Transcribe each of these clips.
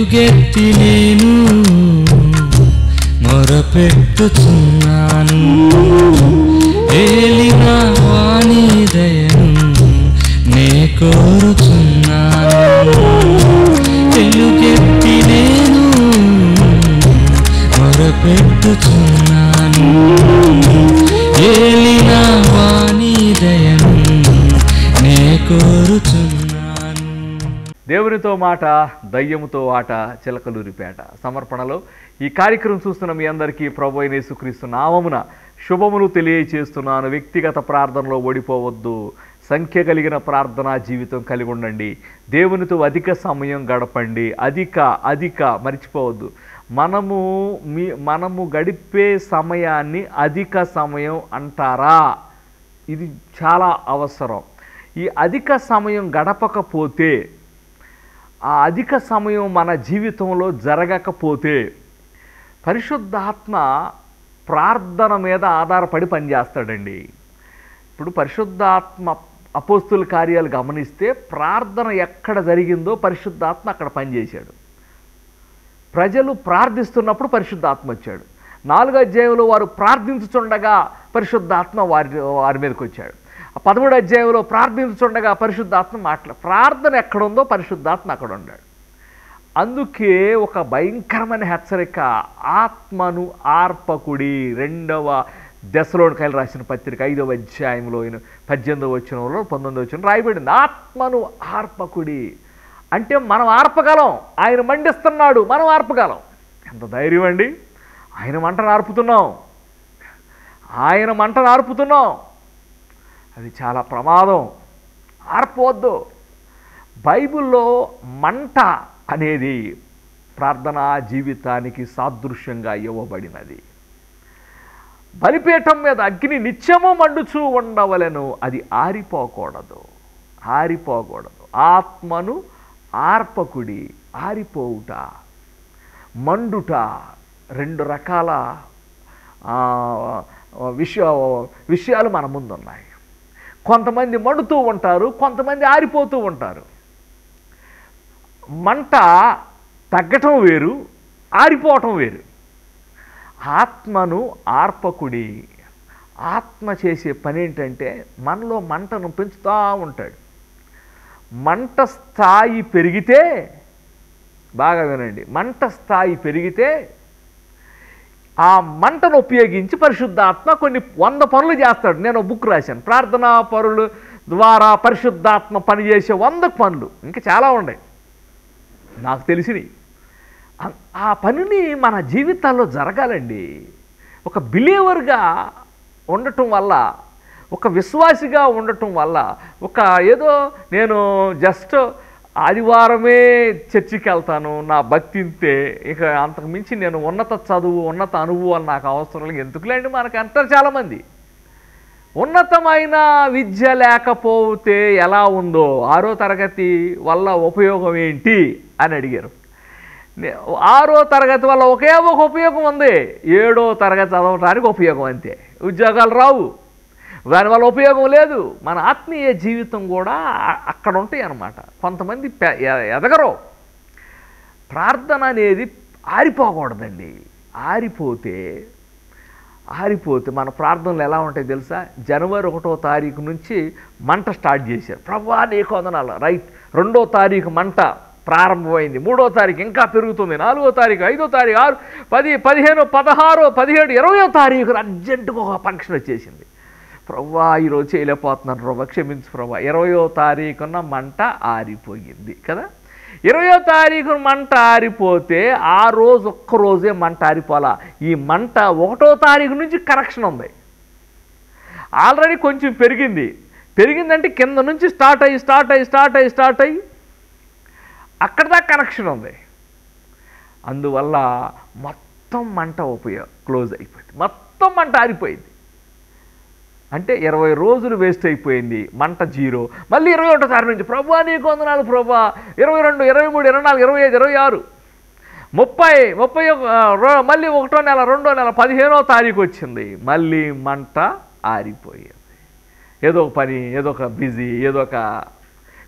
ఎలుగెత్తి నేను మొరపెట్టుచున్నాను. ఏలిన వాని దయను నే కోరుచున్నాను. ఎలుగెత్తి నేను మొరపెట్టుచున్నాను. ఏలిన వాని దయను నే కోరుచున్నాను. దేవునితో మాట, దయ్యముతో ఆట, చిలకలూరిపేట సమర్పణలో ఈ కార్యక్రమం చూస్తున్న మీ అందరికీ ప్రభువైన యేసుక్రీస్తు నామమున శుభములు తెలియచేస్తున్నాను. వ్యక్తిగత ప్రార్థనలో ఓడిపోవద్దు. సంఖ్య కలిగిన ప్రార్థనా జీవితం కలిగి ఉండండి. దేవునితో అధిక సమయం గడపండి. అధిక మర్చిపోవద్దు. మనము గడిపే సమయాన్ని అధిక సమయం అంటారా? ఇది చాలా అవసరం. ఈ అధిక సమయం గడపకపోతే, ఆ అధిక సమయం మన జీవితంలో జరగకపోతే పరిశుద్ధాత్మ ప్రార్థన మీద ఆధారపడి పనిచేస్తాడండి. ఇప్పుడు పరిశుద్ధాత్మ అపోస్తుల కార్యాలు గమనిస్తే ప్రార్థన ఎక్కడ జరిగిందో పరిశుద్ధాత్మ అక్కడ పనిచేశాడు. ప్రజలు ప్రార్థిస్తున్నప్పుడు పరిశుద్ధాత్మ వచ్చాడు. 4వ అధ్యాయంలో వారు ప్రార్థించుచుండగా పరిశుద్ధాత్మ వారి మీదకి వచ్చాడు. 13వ అధ్యాయంలో ప్రార్థించుచుండగా పరిశుద్ధాత్మ ప్రార్థన ఎక్కడుందో పరిశుద్ధాత్మ అక్కడ ఉన్నాడు. అందుకే ఒక భయంకరమైన హెచ్చరిక, ఆత్మను ఆర్పకుడి. 2వ దెస్సలోనికైలు రాసిన పత్రిక 5వ అధ్యాయంలో 18వ వచనంలో 19వ వచనం రాయబడింది, ఆత్మను ఆర్పకుడి. అంటే మనం ఆర్పగలం. ఆయన మండిస్తున్నాడు, మనం ఆర్పగలం. ఎంత ధైర్యం అండి! ఆయన మంటను ఆర్పుతున్నాం. అది చాలా ప్రమాదం. ఆర్పవద్దు. బైబిల్లో మంట అనేది ప్రార్థనా జీవితానికి సాదృశ్యంగా ఇవ్వబడినది. బలిపీఠం మీద అగ్ని నిత్యము మండుచూ ఉండవలెను, అది ఆరిపోకూడదు. ఆత్మను ఆర్పకుడి. ఆరిపోవుట, మండుట 2 రకాల విషయాలు మన ముందున్నాయి. కొంతమంది మండుతూ ఉంటారు, కొంతమంది ఆరిపోతూ ఉంటారు. మంట తగ్గటం వేరు, ఆరిపోవటం వేరు. ఆత్మను ఆర్పకుడి. ఆత్మ చేసే పని ఏంటంటే మనలో మంటను పెంచుతూ ఉంటాడు. మంట స్థాయి పెరిగితే, బాగా వినండి, మంట స్థాయి పెరిగితే ఆ మంటను ఉపయోగించి పరిశుద్ధాత్మ కొన్ని 100 పనులు చేస్తాడు. నేను బుక్ రాశాను, ప్రార్థనా పరుల ద్వారా పరిశుద్ధాత్మ పనిచేసే 100 పనులు. ఇంకా చాలా ఉన్నాయి నాకు తెలిసినవి. ఆ పనిని మన జీవితాల్లో జరగాలండి. ఒక బిలీవర్గా ఉండటం వల్ల, ఒక విశ్వాసిగా ఉండటం వల్ల, ఏదో నేను జస్ట్ ఆదివారమే చర్చికి వెళ్తాను, నా భక్తి ఇంతే, ఇక అంతకు మించి నేను ఉన్నత చదువు, ఉన్నత అనుభవాలు నాకు అవసరం లేదు, ఎందుకులేండి మనకు అంటారు చాలామంది. ఉన్నతమైన విద్య లేకపోతే ఎలా ఉందో 6వ తరగతి వల్ల ఉపయోగం ఏంటి అని అడిగారు. 6వ తరగతి వల్ల ఒకే ఒక ఉపయోగం ఉంది, 7వ తరగతి చదవడానికి ఉపయోగం అంతే. ఉద్యోగాలు రావు, దానివల్ల ఉపయోగం లేదు. మన ఆత్మీయ జీవితం కూడా అక్కడ ఉంటాయి అన్నమాట. కొంతమంది ఎదగరు. ప్రార్థన అనేది ఆరిపోకూడదండి. ఆరిపోతే మన ప్రార్థనలు ఎలా ఉంటాయి తెలుసా? జనవరి 1వ తారీఖు నుంచి మంట స్టార్ట్ చేశారు, ప్రభువా నీకు వందనాలు, రైట్. 2వ తారీఖు మంట ప్రారంభమైంది, 3వ తారీఖు ఇంకా పెరుగుతుంది, 4వ తారీఖు, 5వ తారీఖు, 6, 10, 15, 16, 17, 20వ తారీఖు అర్జెంటుగా ఒక ఫంక్షన్ వచ్చేసింది. ప్రభువా ఈరోజు చేయలేకపోతున్నాను ప్రభా, క్షమించు ప్రభా. 20వ తారీఖున మంట ఆరిపోయింది కదా. 20వ తారీఖున మంట ఆరిపోతే ఆ రోజు ఒక్కరోజే మంట ఆరిపోలా. ఈ మంట 1వ తారీఖు నుంచి కరెక్షన్ ఉంది. ఆల్రెడీ కొంచెం పెరిగిందంటే కింద నుంచి స్టార్ట్ అయ్యి అక్కడ దాకా కనెక్షన్ ఉంది. అందువల్ల మొత్తం మంట క్లోజ్ అయిపోయింది, మొత్తం మంట ఆరిపోయింది. అంటే 20 రోజులు వేస్ట్ అయిపోయింది, మంట 0. మళ్ళీ 21వ తారీఖు నుంచి ప్రభువా నీకు వందనాలు ప్రభా, 22, 23, 24, 25, 26, 30, మళ్ళీ 1వ నెల, 2వ నెల, 15వ తారీఖు వచ్చింది, మళ్ళీ మంట ఆరిపోయింది. ఏదో ఒక పని, ఏదో ఒక బిజీ, ఏదో ఒక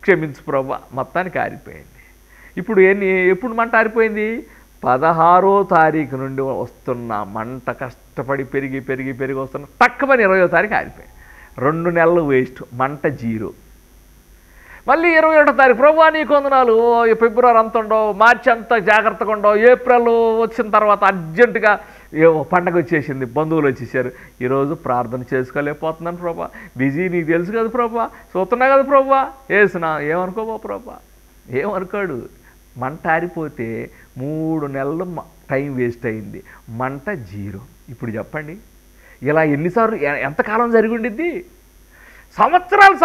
క్షమించు ప్రభా, మొత్తానికి ఆరిపోయింది. ఇప్పుడు ఎప్పుడు మంట ఆరిపోయింది? 16వ తారీఖు నుండి వస్తున్న మంట కష్టపడి పెరిగి పెరిగి పెరిగి వస్తున్న తక్కువని 20వ తారీఖు ఆరిపోయింది. 2 నెలలు వేస్ట్, మంట జీరో. మళ్ళీ 21వ తారీఖు ప్రభువా నీకు వందనాలు, ఫిబ్రవరి అంత ఉండవు, మార్చి అంతా జాగ్రత్తగా ఉండవు, ఏప్రిల్ వచ్చిన తర్వాత అర్జెంటుగా పండగ వచ్చేసింది, బంధువులు వచ్చేసారు, ఈరోజు ప్రార్థన చేసుకోలేకపోతున్నాను ప్రభా, బిజీ, నీకు తెలుసు కదా ప్రభా, చూస్తున్నా కదా ప్రభా, వేసినా ఏమనుకోబో ప్రభా. ఏమనుకోడు. మంట ఆరిపోతే 3 నెలలు టైం వేస్ట్ అయింది, మంట జీరో. ఇప్పుడు చెప్పండి, ఇలా ఎన్నిసార్లు ఎంతకాలం జరిగి ఉండిద్ది? సంవత్సరాలు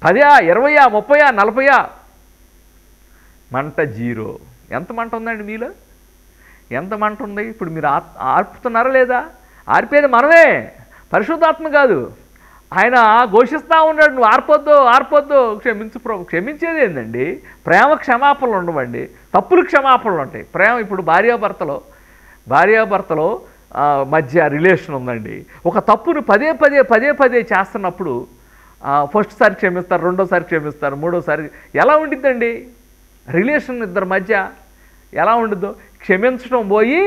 10, 20, 30, 40 మంట జీరో. ఎంత మంట ఉందండి మీలో? ఎంత మంట ఉంది? ఇప్పుడు మీరు ఆర్పుతున్నారా లేదా? ఆర్పేది మనమే, పరిశుద్ధాత్మ కాదు. ఆయన ఘోషిస్తూ ఉన్నాడు, నువ్వు ఆర్పొద్దు, క్షమించు ప్రభు. క్షమించేది ఏంటండి? ప్రేమ క్షమాపణలు ఉండవండి, తప్పులు క్షమాపణలు ఉంటాయి. ప్రేమ ఇప్పుడు భార్యాభర్తలో మధ్య రిలేషన్ ఉందండి. ఒక తప్పును పదే చేస్తున్నప్పుడు ఫస్ట్ సారి క్షమిస్తారు, రెండోసారి క్షమిస్తారు, మూడోసారి ఎలా ఉండిద్దండి రిలేషన్ ఇద్దరి మధ్య? ఎలా ఉండిద్దో? క్షమించడం పోయి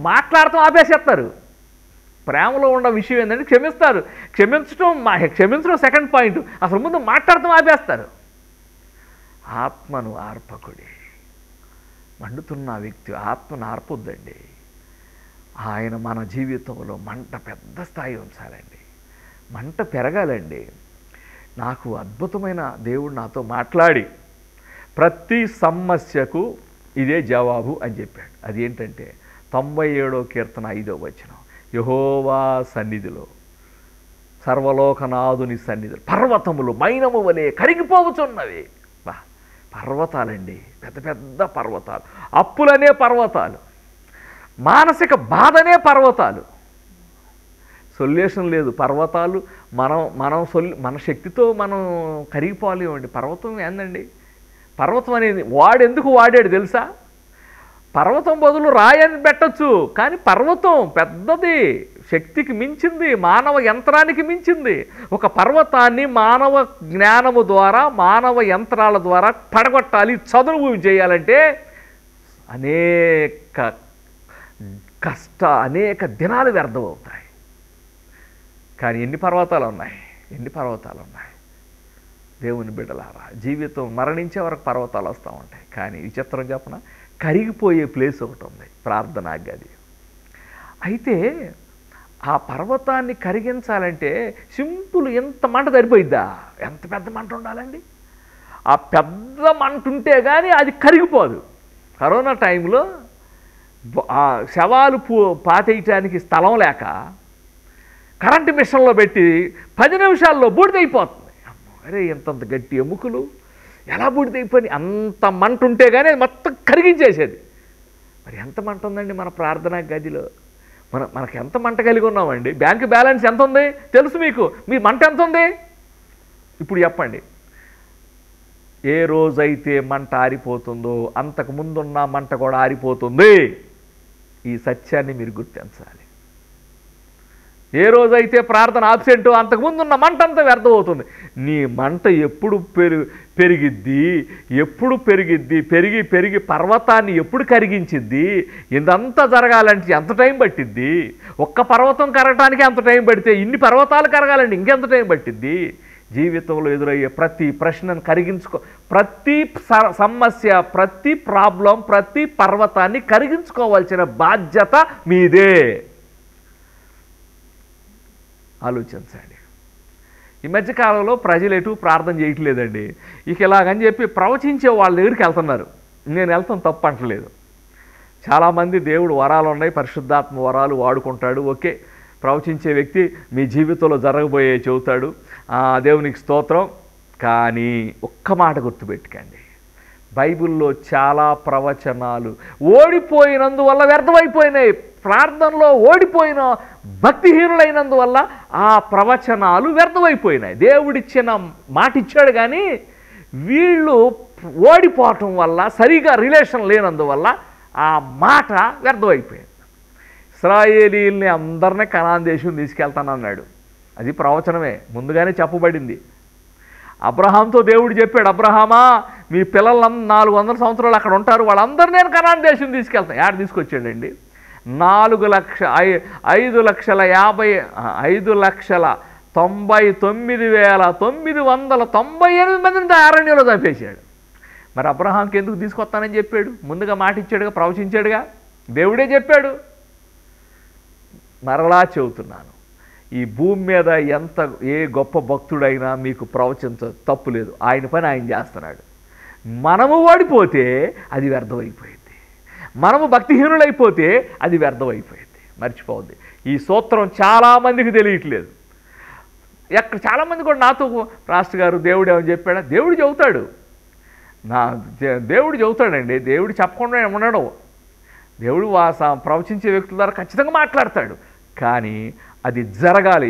మాట్లాడటం ఆపేసేస్తారు. ప్రేమలో ఉన్న విషయం ఏంటంటే క్షమించడం సెకండ్ పాయింట్, అసలు ముందు మాట్లాడటం ఆపేస్తారు. ఆత్మను ఆర్పకుడి. మండుతున్న వ్యక్తి ఆత్మను ఆర్పొద్దండి. ఆయన మన జీవితంలో మంట పెద్ద స్థాయి ఉంచాలండి, మంట పెరగాలండి. నాకు అద్భుతమైన దేవుడు నాతో మాట్లాడి ప్రతి సమస్యకు ఇదే జవాబు అని చెప్పాడు. అది ఏంటంటే 97వ కీర్తన 5వ వచనం, యెహోవా సన్నిధిలో, సర్వలోకనాథుని సన్నిధిలో పర్వతములు మైనము వలె కరిగిపోవచ్చున్నవి. పర్వతాలండి, పెద్ద పెద్ద పర్వతాలు, అప్పులనే పర్వతాలు, మానసిక బాధనే పర్వతాలు. సొల్యూషన్ లేదు. పర్వతాలు మన శక్తితో మనం కరిగిపోలేమండి. పర్వతం ఏందండి? పర్వతం అనేది ఎందుకు వాడాడు తెలుసా? పర్వతం బదులు రాయని పెట్టచ్చు, కానీ పర్వతం పెద్దది, శక్తికి మించింది, మానవ యంత్రానికి మించింది. ఒక పర్వతాన్ని మానవ జ్ఞానము ద్వారా, మానవ యంత్రాల ద్వారా పడగొట్టాలి, చదువు చేయాలంటే అనేక దినాలు వ్యర్థమవుతాయి. కానీ ఎన్ని పర్వతాలు ఉన్నాయి దేవుని బిడ్డలారా. జీవితం మరణించే వరకు పర్వతాలు వస్తూ ఉంటాయి, కానీ విచిత్రం చెప్పన కరిగిపోయే ప్లేస్ ఒకటి ఉంది, ప్రార్థనా గది. అయితే ఆ పర్వతాన్ని కరిగించాలంటే సింపుల్, ఎంత మంట సరిపోయిద్దా? ఎంత పెద్ద మంట ఉండాలండి? ఆ పెద్ద మంట ఉంటే కానీ అది కరిగిపోదు. కరోనా టైంలో శవాలు పాతేయటానికి స్థలం లేక కరెంటు మిషన్లో పెట్టి 10 నిమిషాల్లో బూడిదైపోతుంది. అరే ఎంతంత గట్టి ఎముకలు ఎలా బూడిదైపోయి, అంత మంట ఉంటే కానీ అది మొత్తం కరిగించేసేది. మరి ఎంత మంట ఉందండి మన ప్రార్థనా గదిలో? మనకు ఎంత మంట కలిగి ఉన్నామండి? బ్యాంక్ బ్యాలెన్స్ ఎంత ఉంది తెలుసు మీకు? మీ మంట ఎంత ఉంది? ఇప్పుడు చెప్పండి. ఏ రోజైతే మంట ఆరిపోతుందో అంతకు ముందున్న మంట కూడా ఆరిపోతుంది. ఈ సత్యాన్ని మీరు గుర్తించాలి. ఏ రోజైతే ప్రార్థన ఆబ్సెంటో అంతకుముందున్న మంట అంతా వ్యర్థమవుతుంది. నీ మంట ఎప్పుడు పెరిగిద్ది, పెరిగి పర్వతాన్ని ఎప్పుడు కరిగించిద్ది? ఇదంతా జరగాలంటే ఎంత టైం పట్టిద్ది? ఒక్క పర్వతం కరగటానికి ఎంత టైం పడితే ఇన్ని పర్వతాలు కరగాలండి ఇంకెంత టైం పట్టిద్ది? జీవితంలో ఎదురయ్యే ప్రతి ప్రశ్నను ప్రతి సమస్య, ప్రతి ప్రాబ్లం, ప్రతి పర్వతాన్ని కరిగించుకోవాల్సిన బాధ్యత మీదే. ఆలోచించండి. ఈ మధ్యకాలంలో ప్రజలు ఎటు ప్రార్థన చేయట్లేదండి. ఇక ఇలాగని చెప్పి ప్రవచించే వాళ్ళ దగ్గరికి వెళ్తున్నారు. నేను వెళ్తాను, తప్పు అంటలేదు. చాలామంది దేవుడు వరాలు ఉన్నాయి, పరిశుద్ధాత్మ వరాలు వాడుకుంటాడు. ఓకే, ప్రవచించే వ్యక్తి మీ జీవితంలో జరగబోయే చెబుతాడు, దేవునికి స్తోత్రం. కానీ ఒక్క మాట గుర్తుపెట్టుకోండి, బైబిల్లో చాలా ప్రవచనాలు ఓడిపోయినందువల్ల వ్యర్థమైపోయినాయి. ప్రార్థనలో ఓడిపోయిన భక్తిహీనులైనందువల్ల ఆ ప్రవచనాలు వ్యర్థమైపోయినాయి. దేవుడిచ్చిన మాట ఇచ్చాడు, కానీ వీళ్ళు ఓడిపోవటం వల్ల, సరిగా రిలేషన్ లేనందువల్ల ఆ మాట వ్యర్థమైపోయింది. ఇశ్రాయేలీల్ని అందరినీ కనాన్ దేశం తీసుకెళ్తానన్నాడు. అది ప్రవచనమే, ముందుగానే చెప్పబడింది. అబ్రహాంతో దేవుడు చెప్పాడు, అబ్రహామా మీ పిల్లలు 400 సంవత్సరాలు అక్కడ ఉంటారు, వాళ్ళందరూ నేను కనాన్ దేశం తీసుకెళ్తాను. యాడ తీసుకొచ్చాడండి? 5,99,998 మందిని అరణ్యంలో చంపేశాడు. మరి అబ్రహాంకి ఎందుకు తీసుకొస్తానని చెప్పాడు? ముందుగా మాట ఇచ్చాడుగా, ప్రవచించాడుగా, దేవుడే చెప్పాడు. మరలా చెబుతున్నాను, ఈ భూమి మీద ఏ గొప్ప భక్తుడైనా మీకు ప్రవచించ తప్పు లేదు, ఆయన పని ఆయన చేస్తున్నాడు. మనము ఓడిపోతే అది వ్యర్థమైపోయింది, మనము భక్తిహీనులైపోతే అది వ్యర్థమైపోయింది, మర్చిపోవద్దు. ఈ సూత్రం చాలామందికి తెలియట్లేదు. చాలామంది కూడా నాతో, రాష్ట్ర గారు దేవుడు ఏమని చెప్పాడా? దేవుడు చెబుతాడు, దేవుడు చెబుతాడండి. దేవుడు చెప్పకుండా ఉండడం. దేవుడు ప్రవచించే వ్యక్తుల ద్వారా ఖచ్చితంగా మాట్లాడతాడు, కానీ అది జరగాలి.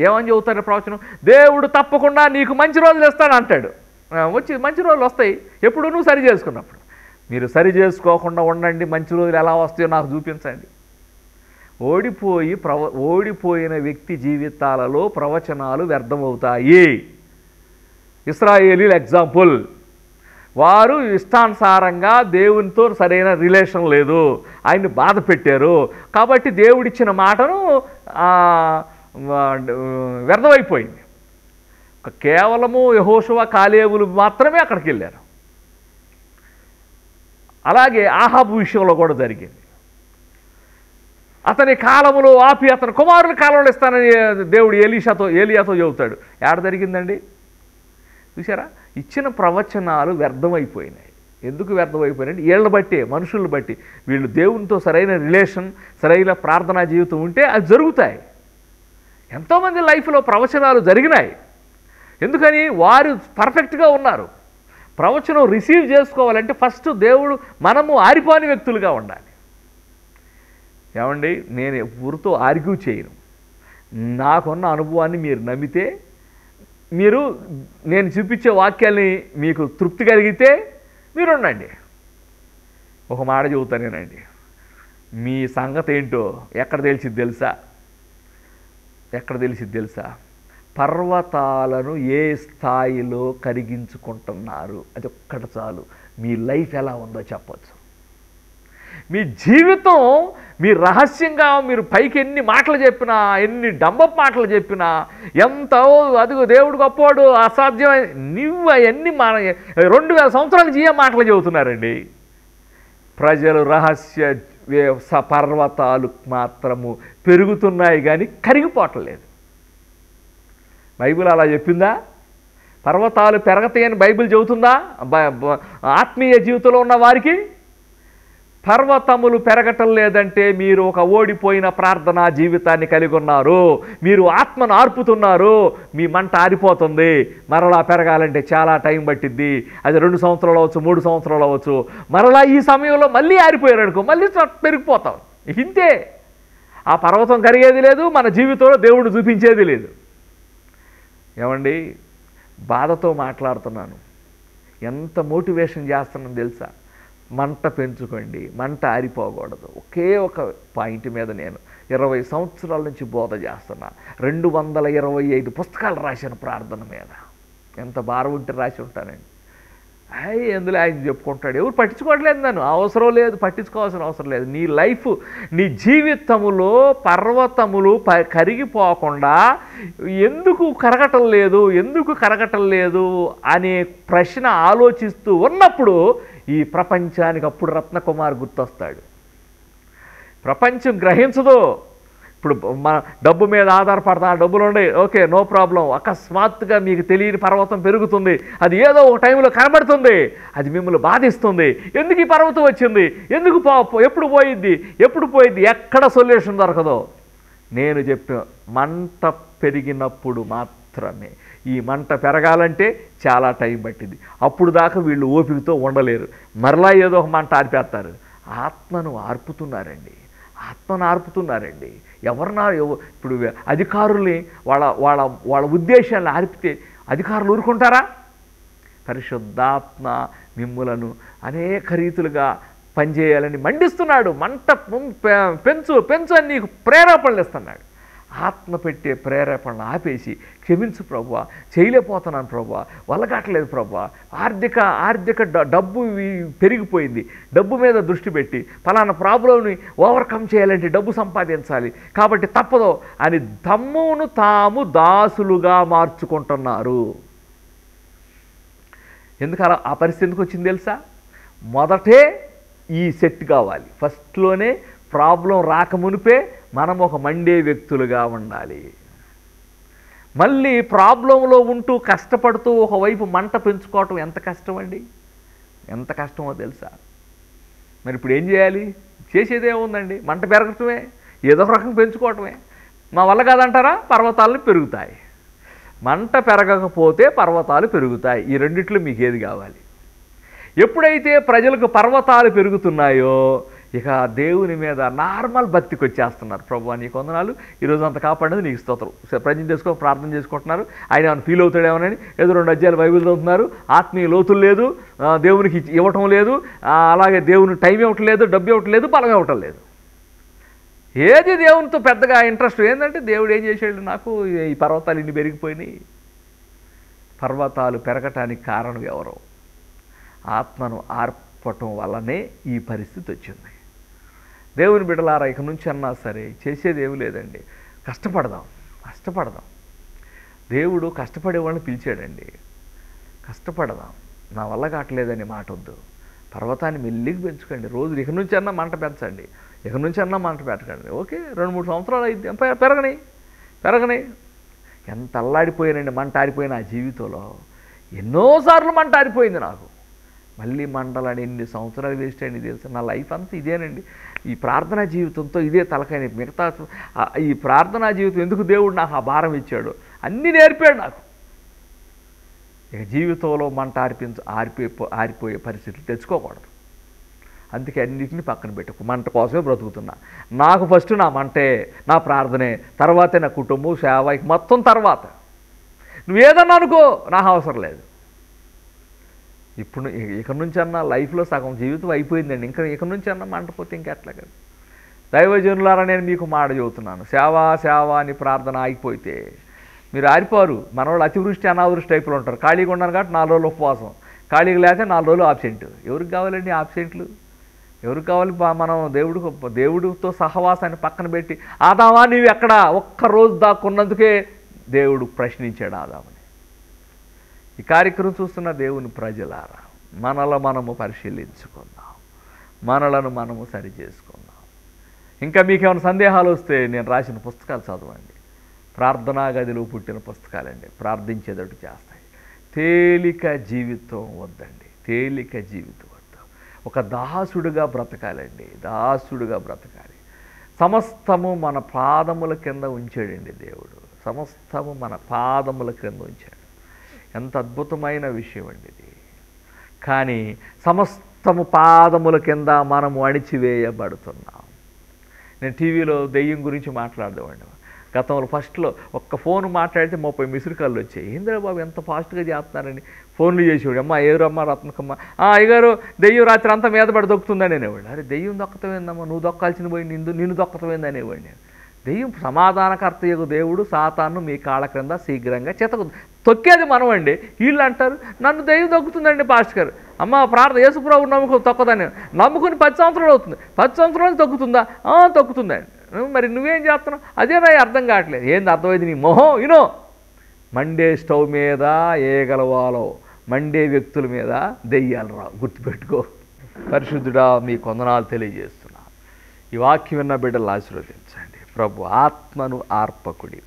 ఏమని చెబుతాడు ప్రవచనం? దేవుడు తప్పకుండా నీకు మంచి రోజులు ఇస్తాడు అంటాడు. వచ్చి మంచి రోజులు వస్తాయి ఎప్పుడు? నువ్వు సరి చేసుకున్నప్పుడు. మీరు సరి చేసుకోకుండా ఉండండి, మంచి రోజులు ఎలా వస్తాయో నాకు చూపించండి. ఓడిపోయిన వ్యక్తి జీవితాలలో ప్రవచనాలు వ్యర్థమవుతాయి. ఇశ్రాయేలీల ఎగ్జాంపుల్. వారు ఇష్టానుసారంగా దేవునితో సరైన రిలేషన్ లేదు, ఆయన్ని బాధ పెట్టారు, కాబట్టి దేవుడిచ్చిన మాటను వ్యర్థమైపోయింది. కేవలము యెహోషువ, కాలేబులు మాత్రమే అక్కడికి వెళ్ళారు. అలాగే ఆహాబు విషయంలో కూడా జరిగింది. అతని కాలములో ఆపి అతని కుమారుల కాలంలో ఇస్తానని దేవుడు ఏలియాతో చెబుతాడు. ఏడ జరిగిందండి? చూసారా? ఇచ్చిన ప్రవచనాలు వ్యర్థమైపోయినాయి. ఎందుకు వ్యర్థమైపోయినాయి? వీళ్ళని బట్టి, మనుషులను బట్టి. వీళ్ళు దేవునితో సరైన రిలేషన్, సరైన ప్రార్థనా జీవితం ఉంటే అది జరుగుతాయి. ఎంతోమంది లైఫ్లో ప్రవచనాలు జరిగినాయి. ఎందుకని? వారు పర్ఫెక్ట్గా ఉన్నారు. ప్రవచనం రిసీవ్ చేసుకోవాలంటే ఫస్ట్ మనము ఆరిపోని వ్యక్తులుగా ఉండాలి. ఏమండి, నేను ఎవరితో ఆర్గ్యూ చేయను. నాకున్న అనుభవాన్ని మీరు నమ్మితే, నేను చూపించే వాక్యాల్ని మీకు తృప్తి కలిగితే మీరు ఉండండి. ఒక మాట చెబుతానేనండి, మీ సంగతి ఏంటో ఎక్కడ తెలిసిద్ది తెలుసా? పర్వతాలను ఏ స్థాయిలో కరిగించుకుంటున్నారు, అది ఒక్కటి చాలు మీ లైఫ్ ఎలా ఉందో చెప్పచ్చు. మీ జీవితం, మీ రహస్యంగా మీరు పైకి ఎన్ని మాటలు చెప్పినా, ఎన్ని డంబపు మాటలు చెప్పినా, అదిగో దేవుడు గొప్పవాడు, అసాధ్యమైన, నువ్వు అవన్నీ 2000 సంవత్సరాల నుంచి ఏ మాటలు చెబుతున్నారండి. ప్రజలు రహస్య పర్వతాలు మాత్రము పెరుగుతున్నాయి కానీ కరిగిపోవట్లేదు. బైబిల్ అలా చెప్పిందా? పర్వతాలు పెరగతాయని బైబిల్ చెబుతుందా? ఆత్మీయ జీవితంలో ఉన్న వారికి పర్వతములు పెరగటం లేదంటే మీరు ఒక ఓడిపోయిన ప్రార్థనా జీవితాన్ని కలిగి ఉన్నారు. మీరు ఆత్మను ఆర్పుతున్నారు. మీ మంట ఆరిపోతుంది. మరలా పెరగాలంటే చాలా టైం పట్టిద్ది. అది 2 సంవత్సరాలు అవ్వచ్చు, 3 సంవత్సరాలు అవ్వచ్చు. మరలా ఈ సమయంలో మళ్ళీ ఆరిపోయారు అనుకో, మళ్ళీ పెరిగిపోతాం. ఇంతే. ఆ పర్వతం కరిగేది లేదు, మన జీవితంలో దేవుడు చూపించేది లేదు. ఏమండి, బాధతో మాట్లాడుతున్నాను. ఎంత మోటివేషన్ చేస్తున్నాను తెలుసా? మంట పెంచుకోండి, మంట ఆరిపోకూడదు. ఒకే ఒక పాయింట్ మీద నేను 20 సంవత్సరాల నుంచి బోధ చేస్తున్నా. 225 పుస్తకాలు రాశాను ప్రార్థన మీద. ఎంత భారం ఉంటే రాసి ఉంటానండి. ఎందులో ఆయన చెప్పుకుంటాడు, ఎవరు పట్టించుకోవట్లేదు. నన్ను అవసరం లేదు, పట్టించుకోవాల్సిన అవసరం లేదు. నీ లైఫ్, నీ జీవితములో పర్వతములు కరిగిపోకుండా ఎందుకు కరగటం లేదు అనే ప్రశ్న ఆలోచిస్తూ ఉన్నప్పుడు ఈ ప్రపంచానికి అప్పుడు రత్నకుమార్ గుర్తొస్తాడు. ప్రపంచం గ్రహించదు. ఇప్పుడు మన డబ్బు మీద ఆధారపడతా, డబ్బులు ఉండే, ఓకే, నో ప్రాబ్లం. అకస్మాత్తుగా మీకు తెలియని పర్వతం పెరుగుతుంది. అది ఏదో ఒక టైంలో కనబడుతుంది. అది మిమ్మల్ని బాధిస్తుంది. ఎందుకు ఈ పర్వతం వచ్చింది, ఎందుకు ఎప్పుడు పోయిద్ది, ఎక్కడ సొల్యూషన్ దొరకదో. నేను చెప్పిన మంట పెరిగినప్పుడు మాత్రమే. ఈ మంట పెరగాలంటే చాలా టైం పట్టింది. అప్పుడు దాకా వీళ్ళు ఓపికతో ఉండలేరు. మరలా ఏదో ఒక మంట ఆర్పేస్తారు. ఆత్మను ఆర్పుతున్నారండి. ఇప్పుడు అధికారుల్ని వాళ్ళ ఉద్దేశాలను ఆర్పితే అధికారులు ఊరుకుంటారా? పరిశుద్ధాత్మ మిమ్ములను అనేక రీతులుగా పనిచేయాలని మండిస్తున్నాడు. మంట పెంచు అని నీకు ప్రేరేపణలు ఇస్తున్నాడు. ఆత్మ పెట్టే ప్రేరేపణను ఆపేసి క్షమించు ప్రభువా, చేయలేకపోతున్నాను ప్రభువా, వల్లగట్లేదు ప్రభువా, ఆర్థిక డబ్బు పెరిగిపోయింది, డబ్బు మీద దృష్టి పెట్టి ఫలానా ప్రాబ్లంని ఓవర్కమ్ చేయాలంటే డబ్బు సంపాదించాలి కాబట్టి తప్పదు అని తమ్మును తాము దాసులుగా మార్చుకుంటున్నారు. ఎందుకు అలా ఆ పరిస్థితి ఎందుకు వచ్చింది తెలుసా? మొదటే ఈ సెట్ కావాలి. ఫస్ట్లోనే ప్రాబ్లం రాకమునిపే మనం ఒక మండే వ్యక్తులుగా ఉండాలి. మళ్ళీ ప్రాబ్లంలో ఉంటూ కష్టపడుతూ ఒకవైపు మంట పెంచుకోవటం ఎంత కష్టం అండి, ఎంత కష్టమో తెలుసా? మరి ఇప్పుడు ఏం చేయాలి? చేసేదేముందండి, మంట పెరగటమే, ఏదో ఒక రకం పెంచుకోవటమే. మా వల్ల కాదంటారా? పర్వతాలను పెరుగుతాయి. మంట పెరగకపోతే పర్వతాలు పెరుగుతాయి. ఈ రెండిట్లో మీకు ఏది కావాలి? ఎప్పుడైతే ప్రజలకు పర్వతాలు పెరుగుతున్నాయో ఇక దేవుని మీద నార్మల్ భక్తికి వచ్చేస్తున్నారు. ప్రభువా నీకు వందనాలు, ఈరోజు అంత కాపాడేది నీకు స్తోత్రం, ప్రజలు చేసుకో ప్రార్థన చేసుకుంటున్నారు. ఆయన ఏమైనా ఫీల్ అవుతాడేమోనని ఏదో 2 అధ్యాయాలు బైబిల్ చదువుతున్నారు. ఆత్మీయ లోతులు లేదు, దేవునికి ఇవ్వటం లేదు, అలాగే దేవుని టైం ఇవ్వటం లేదు, డబ్బు ఇవ్వటం లేదు, బలం ఇవ్వటం లేదు. ఏది దేవునితో పెద్దగా ఇంట్రెస్ట్ ఏంటంటే దేవుడు ఏం చేసాడు, నాకు ఈ పర్వతాలు ఇన్ని పెరిగిపోయినాయి. పర్వతాలు పెరగటానికి కారణం ఎవరో? ఆత్మను ఆర్పటం వల్లనే ఈ పరిస్థితి వచ్చింది. దేవుని బిడ్డలారా, ఇక నుంచి అన్నా సరే చేసేది ఏమీ లేదండి, కష్టపడదాం. దేవుడు కష్టపడే వాళ్ళని పిలిచాడండి. కష్టపడదాం. నా వల్ల కావట్లేదని మాట వద్దు. పర్వతాన్ని మెల్లిగా పెంచుకోండి. రోజు ఇక నుంచి అన్నా మంట పెంచండి, ఇక నుంచి అన్నా మంట పెట్టకండి. ఓకే, 2-3 సంవత్సరాలు అయితే పెరగని. ఎంత అల్లాడిపోయానండి, మంట ఆరిపోయిన ఆ జీవితంలో. ఎన్నోసార్లు మంట ఆరిపోయింది నాకు. మళ్ళీ మంటలని ఎన్ని సంవత్సరాలు వేస్ట్ అయింది తెలుసు. నా లైఫ్ అంతా ఇదేనండి. ఈ ప్రార్థనా జీవితంతో ఇదే తలకాయ. మిగతా ఈ ప్రార్థనా జీవితం ఎందుకు దేవుడు నాకు ఆ భారం ఇచ్చాడు, అన్నీ నేర్పాడు నాకు. ఇక జీవితంలో మంట ఆరిపోయే పరిస్థితులు తెచ్చుకోకూడదు. అందుకే అన్నిటిని పక్కన పెట్టుకు మంట కోసమే బ్రతుకుతున్నా. నాకు ఫస్ట్ నా మంటే, నా ప్రార్థనే, తర్వాతే నా కుటుంబం, సేవ, మొత్తం తర్వాత. నువ్వేదన్నా అనుకో, నాకు అవసరం లేదు. ఇప్పుడు ఇక నుంచి అన్నా లైఫ్లో సగం జీవితం అయిపోయిందండి. ఇక నుంచి అన్నా మంటపోతే ఇంకెట్లా కదా. దైవజనులారా, నేను మీకు మాట చెబుతున్నాను, సేవ అని ప్రార్థన ఆగిపోతే మీరు ఆరిపోరు. మన వాళ్ళు అతివృష్టి అనావృష్టి టైపులో ఉంటారు. ఖాళీగా ఉన్నాను కాబట్టి 4 రోజులు ఉపవాసం, ఖాళీగా లేక 4 రోజులు ఆబ్సెంట్. ఎవరికి కావాలండి ఆబ్సెంట్లు? ఎవరికి కావాలి? మనం దేవుడితో సహవాసాన్ని పక్కన పెట్టి, ఆదామా నీవు ఎక్కడ ఒక్కరోజు దాక్కున్నందుకే దేవుడు ప్రశ్నించాడు ఆదాముని. ఈ కార్యక్రమం చూస్తున్న దేవుని ప్రజలారా, మనము పరిశీలించుకుందాం, మనలను మనము సరి చేసుకుందాం. ఇంకా మీకేమైనా సందేహాలు వస్తే నేను రాసిన పుస్తకాలు చదవండి. ప్రార్థనా గదిలో పుట్టిన పుస్తకాలండి, ప్రార్థించేటట్టు చేస్తాయి. తేలిక జీవితం వద్దండి, తేలిక జీవితం వద్దు. ఒక దాసుడుగా బ్రతకాలండి, దాసుడుగా బ్రతకాలి. సమస్తము మన పాదముల కింద ఉంచాడండి దేవుడు, సమస్తము మన పాదముల కింద ఉంచాడు. ఎంత అద్భుతమైన విషయం అండి ఇది. కానీ సమస్తము పాదముల కింద మనము అణిచివేయబడుతున్నాం. నేను టీవీలో దెయ్యం గురించి మాట్లాడేవాడిని. గతంలో ఫస్ట్లో ఒక్క ఫోన్ మాట్లాడితే 30 మిస్డ్ కాళ్ళు వచ్చాయి. ఏంద్రా బాబు ఎంత ఫాస్ట్గా చేస్తున్నారని ఫోన్లు చేసేవాడు. అమ్మ ఎవరమ్మ రత్నకమ్మ, అయ్యగారు దెయ్యం రాత్రి అంతా మీద పడి దొక్కుతుందని అనేవాడు. అరే దెయ్యం దొక్కతమైందమ్మా, నువ్వు దొక్కాల్సిన పోయి నిన్ను దొక్కతమైంది అనేవాడు నేను. దెయ్యం సమాధానకర్తయ్యకు దేవుడు సాతాను మీ కాళ్ళ క్రింద శీఘ్రంగా తొక్కేది మనం అండి. వీళ్ళు అంటారు నన్ను దెయ్యం దొక్కుతుందండి పాస్టర్ గారు. అమ్మ ప్రార్థన యేసుప్రభు నమ్ముకో తొక్కదని. నమ్ముకుని 10 సంవత్సరాలు అవుతుంది. 10 సంవత్సరాలు తొక్కుతుందా? తొక్కుతుందండి. మరి నువ్వేం చేస్తున్నావు? అదే నాకు అర్థం కావట్లేదు. ఏంది అర్థమైంది నీ మొహం? ఇనో మండే స్టవ్ మీద ఏగలవాలో, మండే వ్యక్తుల మీద దెయ్యాలు రావు, గుర్తుపెట్టుకో. పరిశుద్ధుడా మీ కొందనాలు తెలియజేస్తున్నా. ఈ వాక్యం విన్న బిడ్డలు ఆశీర్వదించండి ప్రభు. ఆత్మను ఆర్పకుడి.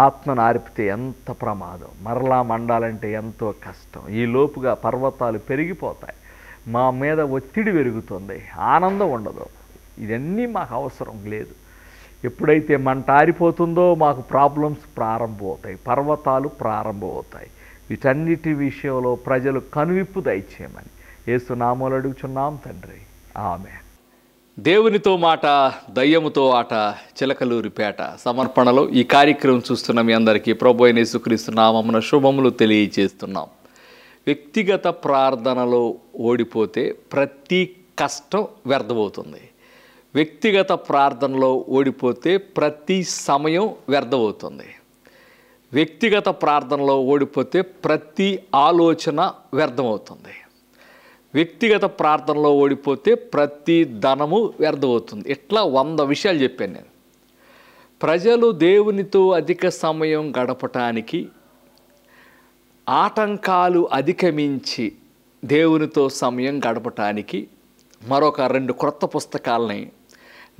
ఆత్మను ఆర్పితే ఎంత ప్రమాదం, మరలా మండాలంటే ఎంతో కష్టం. ఈ లోపుగా పర్వతాలు పెరిగిపోతాయి, మా మీద ఒత్తిడి పెరుగుతుంది, ఆనందం ఉండదు. ఇవన్నీ మాకు అవసరం లేదు. ఎప్పుడైతే మంట ఆరిపోతుందో మాకు ప్రాబ్లమ్స్ ప్రారంభమవుతాయి, పర్వతాలు ప్రారంభమవుతాయి. వీటన్నిటి విషయంలో ప్రజలు కనువిప్పు దయచేయమని యేసు నామములో అడుగుచున్నాం తండ్రి, ఆమేన్. దేవునితో మాట దయ్యముతో ఆట చిలకలూరిపేట సమర్పణలో ఈ కార్యక్రమం చూస్తున్న మీ అందరికీ ప్రభు అయిన యేసుక్రీస్తు నామమున శుభములు తెలియజేస్తున్నాం. వ్యక్తిగత ప్రార్థనలో ఓడిపోతే ప్రతి కష్టం వ్యర్థమవుతుంది. వ్యక్తిగత ప్రార్థనలో ఓడిపోతే ప్రతి సమయం వ్యర్థమవుతుంది. వ్యక్తిగత ప్రార్థనలో ఓడిపోతే ప్రతి ఆలోచన వ్యర్థమవుతుంది. వ్యక్తిగత ప్రార్థనలో ఓడిపోతే ప్రతి ధనము వ్యర్థమవుతుంది. ఇట్లా 100 విషయాలు చెప్పాను నేను. ప్రజలు దేవునితో అధిక సమయం గడపటానికి ఆటంకాలు అధిగమించి దేవునితో సమయం గడపటానికి మరొక 2 క్రొత్త పుస్తకాలని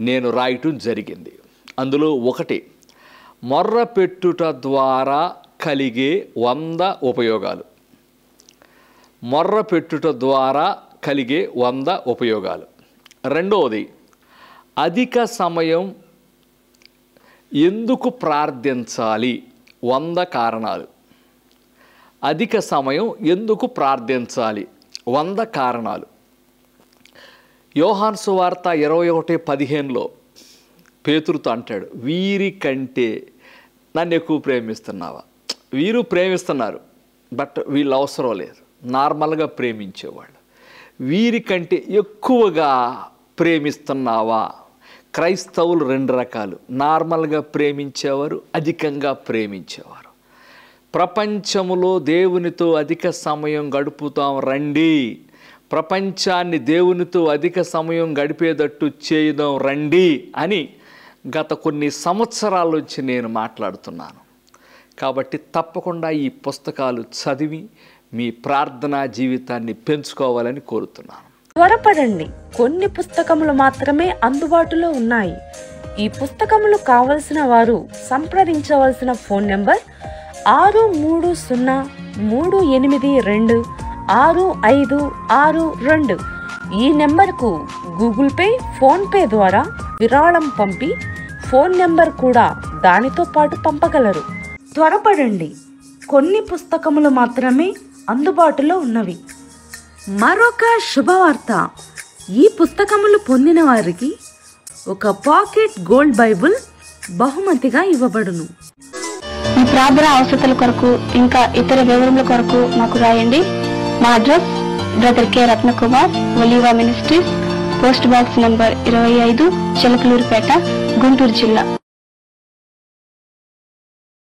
నేను రాయటం జరిగింది. అందులో ఒకటి మొర్ర పెట్టుట ద్వారా కలిగే 100 ఉపయోగాలు. మొర్ర పెట్టుట ద్వారా కలిగే 100 ఉపయోగాలు. రెండవది అధిక సమయం ఎందుకు ప్రార్థించాలి 100 కారణాలు. అధిక సమయం ఎందుకు ప్రార్థించాలి 100 కారణాలు. యోహాను సువార్త 21:15లో పేతురుతో అంటాడు, వీరికంటే నన్ను ఎక్కువ ప్రేమిస్తున్నావా? వీరు ప్రేమిస్తున్నారు, బట్ వీళ్ళు అవసరం లేదు, నార్మల్గా ప్రేమించేవాళ్ళు. వీరికంటే ఎక్కువగా ప్రేమిస్తున్నావా? క్రైస్తవులు 2 రకాలు, నార్మల్గా ప్రేమించేవారు, అధికంగా ప్రేమించేవారు. ప్రపంచములో దేవునితో అధిక సమయం గడుపుతాం రండి, ప్రపంచాన్ని దేవునితో అధిక సమయం గడిపేటట్టు చేయుదాం రండి అని గత కొన్ని సంవత్సరాల నుంచి నేను మాట్లాడుతున్నాను. కాబట్టి తప్పకుండా ఈ పుస్తకాలు చదివి మీ ప్రార్థనా జీవితాన్ని పెంచుకోవాలని కోరుతున్నాను. త్వరపడండి, కొన్ని పుస్తకములు మాత్రమే అందుబాటులో ఉన్నాయి. ఈ పుస్తకములు కావలసిన వారు సంప్రదించవలసిన ఫోన్ నెంబర్ 633038265562. ఈ నెంబర్కు గూగుల్ పే, ఫోన్పే ద్వారా విరాళం పంపి ఫోన్ నెంబర్ కూడా దానితో పాటు పంపగలరు. త్వరపడండి, కొన్ని పుస్తకములు మాత్రమే అందుబాటులో ఉన్నవి. మరొక శుభవార్త, ఈ పుస్తకములు పొందిన వారికి ఒక పాకెట్ గోల్డ్ బైబుల్ బహుమతిగా ఇవ్వబడును. మీ ప్రార్థన అవసరాల కొరకు ఇంకా ఇతర వివరముల కొరకు మాకు రాయండి. మా address brother K Ratnakumar, Oliva ministries, post box number 25, Chilakaluripet, Guntur జిల్లా.